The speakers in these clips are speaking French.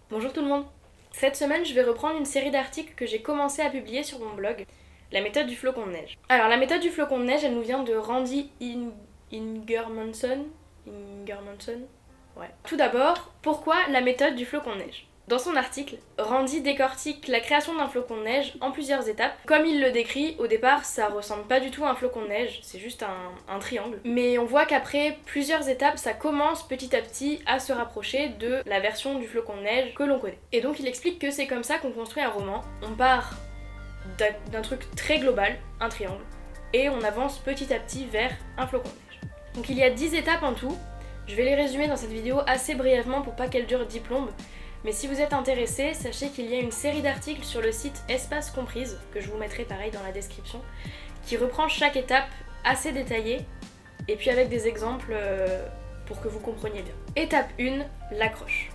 Bonjour tout le monde. Cette semaine, je vais reprendre une série d'articles que j'ai commencé à publier sur mon blog, la méthode du flocon de neige. Alors, la méthode du flocon de neige, elle nous vient de Randy Ingermanson. Ouais. Tout d'abord, pourquoi la méthode du flocon de neige ? Dans son article, Randy décortique la création d'un flocon de neige en plusieurs étapes. Comme il le décrit, au départ, ça ressemble pas du tout à un flocon de neige, c'est juste un triangle. Mais on voit qu'après plusieurs étapes, ça commence petit à petit à se rapprocher de la version du flocon de neige que l'on connaît. Et donc il explique que c'est comme ça qu'on construit un roman. On part d'un truc très global, un triangle, et on avance petit à petit vers un flocon de neige. Donc il y a 10 étapes en tout. Je vais les résumer dans cette vidéo assez brièvement pour pas qu'elle dure 10 plombes. Mais si vous êtes intéressé, sachez qu'il y a une série d'articles sur le site Espace Comprise, que je vous mettrai pareil dans la description, qui reprend chaque étape assez détaillée, et puis avec des exemples pour que vous compreniez bien. Étape 1, l'accroche.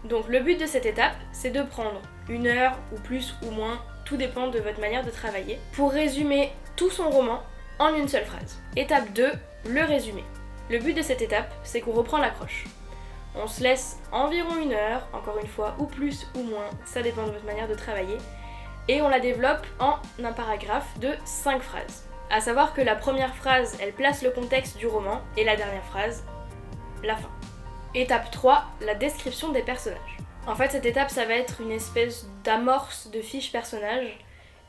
Donc le but de cette étape, c'est de prendre 1 heure ou plus ou moins, tout dépend de votre manière de travailler, pour résumer tout son roman en une seule phrase. Étape 2, le résumé. Le but de cette étape, c'est qu'on reprend l'accroche. On se laisse environ 1 heure, encore une fois, ou plus ou moins, ça dépend de votre manière de travailler, et on la développe en un paragraphe de 5 phrases. À savoir que la première phrase, elle place le contexte du roman, et la dernière phrase, la fin. Étape 3, la description des personnages. En fait, cette étape, ça va être une espèce d'amorce de fiche personnage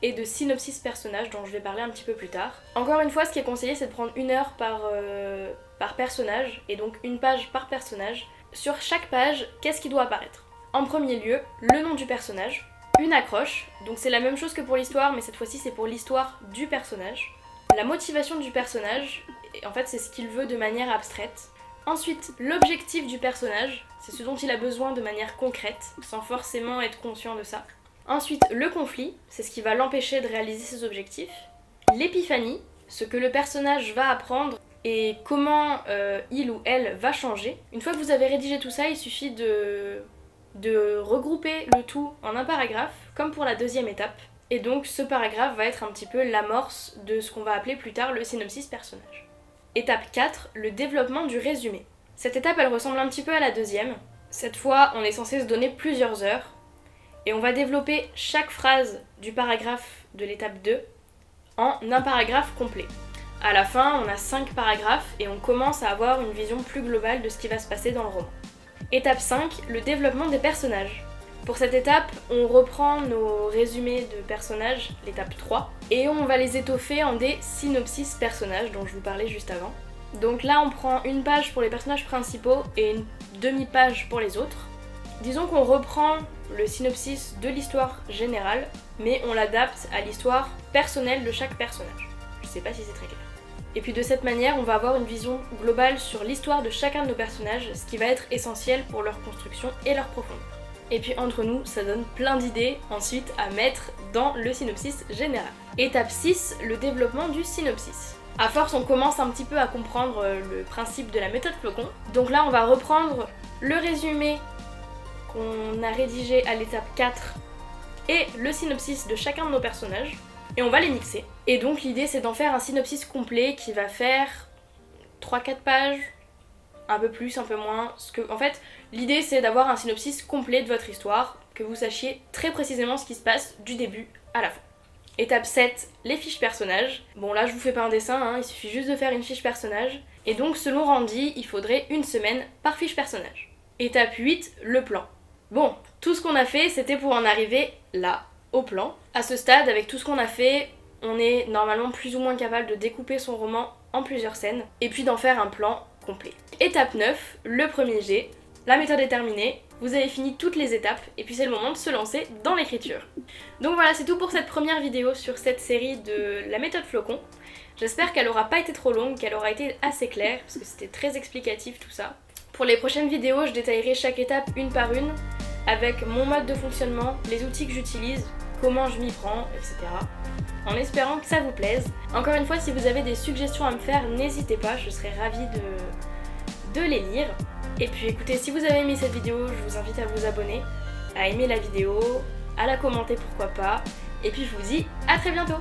et de synopsis personnage dont je vais parler un petit peu plus tard. Encore une fois, ce qui est conseillé, c'est de prendre 1 heure par personnage, et donc 1 page par personnage. Sur chaque page, qu'est-ce qui doit apparaître ? En premier lieu, le nom du personnage, une accroche, donc c'est la même chose que pour l'histoire, mais cette fois-ci c'est pour l'histoire du personnage. La motivation du personnage, en fait c'est ce qu'il veut de manière abstraite. Ensuite, l'objectif du personnage, c'est ce dont il a besoin de manière concrète, sans forcément être conscient de ça. Ensuite, le conflit, c'est ce qui va l'empêcher de réaliser ses objectifs. L'épiphanie, ce que le personnage va apprendre et comment il ou elle va changer. Une fois que vous avez rédigé tout ça, il suffit de regrouper le tout en un paragraphe, comme pour la deuxième étape. Et donc ce paragraphe va être un petit peu l'amorce de ce qu'on va appeler plus tard le synopsis personnage. Étape 4, le développement du résumé. Cette étape, elle ressemble un petit peu à la deuxième. Cette fois, on est censé se donner plusieurs heures, et on va développer chaque phrase du paragraphe de l'étape 2 en un paragraphe complet. À la fin, on a 5 paragraphes et on commence à avoir une vision plus globale de ce qui va se passer dans le roman. Étape 5, le développement des personnages. Pour cette étape, on reprend nos résumés de personnages, l'étape 3, et on va les étoffer en des synopsis personnages dont je vous parlais juste avant. Donc là, on prend 1 page pour les personnages principaux et une demi-page pour les autres. Disons qu'on reprend le synopsis de l'histoire générale, mais on l'adapte à l'histoire personnelle de chaque personnage. Je sais pas si c'est très clair. Et puis de cette manière, on va avoir une vision globale sur l'histoire de chacun de nos personnages, ce qui va être essentiel pour leur construction et leur profondeur. Et puis entre nous, ça donne plein d'idées ensuite à mettre dans le synopsis général. Étape 6, le développement du synopsis. À force, on commence un petit peu à comprendre le principe de la méthode flocon. Donc là, on va reprendre le résumé qu'on a rédigé à l'étape 4 et le synopsis de chacun de nos personnages. Et on va les mixer. Et donc l'idée c'est d'en faire un synopsis complet qui va faire 3-4 pages, un peu plus, un peu moins. En fait, l'idée c'est d'avoir un synopsis complet de votre histoire, que vous sachiez très précisément ce qui se passe du début à la fin. Étape 7, les fiches personnages. Bon là je vous fais pas un dessin, hein, il suffit juste de faire une fiche personnage. Et donc selon Randy, il faudrait 1 semaine par fiche personnage. Étape 8, le plan. Bon, tout ce qu'on a fait c'était pour en arriver là, au plan. À ce stade, avec tout ce qu'on a fait, on est normalement plus ou moins capable de découper son roman en plusieurs scènes et puis d'en faire un plan complet. Étape 9, le premier jet. La méthode est terminée, vous avez fini toutes les étapes et puis c'est le moment de se lancer dans l'écriture. Donc voilà, c'est tout pour cette première vidéo sur cette série de la méthode flocon. J'espère qu'elle aura pas été trop longue, qu'elle aura été assez claire parce que c'était très explicatif tout ça. Pour les prochaines vidéos, je détaillerai chaque étape une par une avec mon mode de fonctionnement, les outils que j'utilise, comment je m'y prends, etc. En espérant que ça vous plaise. Encore une fois, si vous avez des suggestions à me faire, n'hésitez pas, je serai ravie de les lire. Et puis écoutez, si vous avez aimé cette vidéo, je vous invite à vous abonner, à aimer la vidéo, à la commenter pourquoi pas. Et puis je vous dis à très bientôt.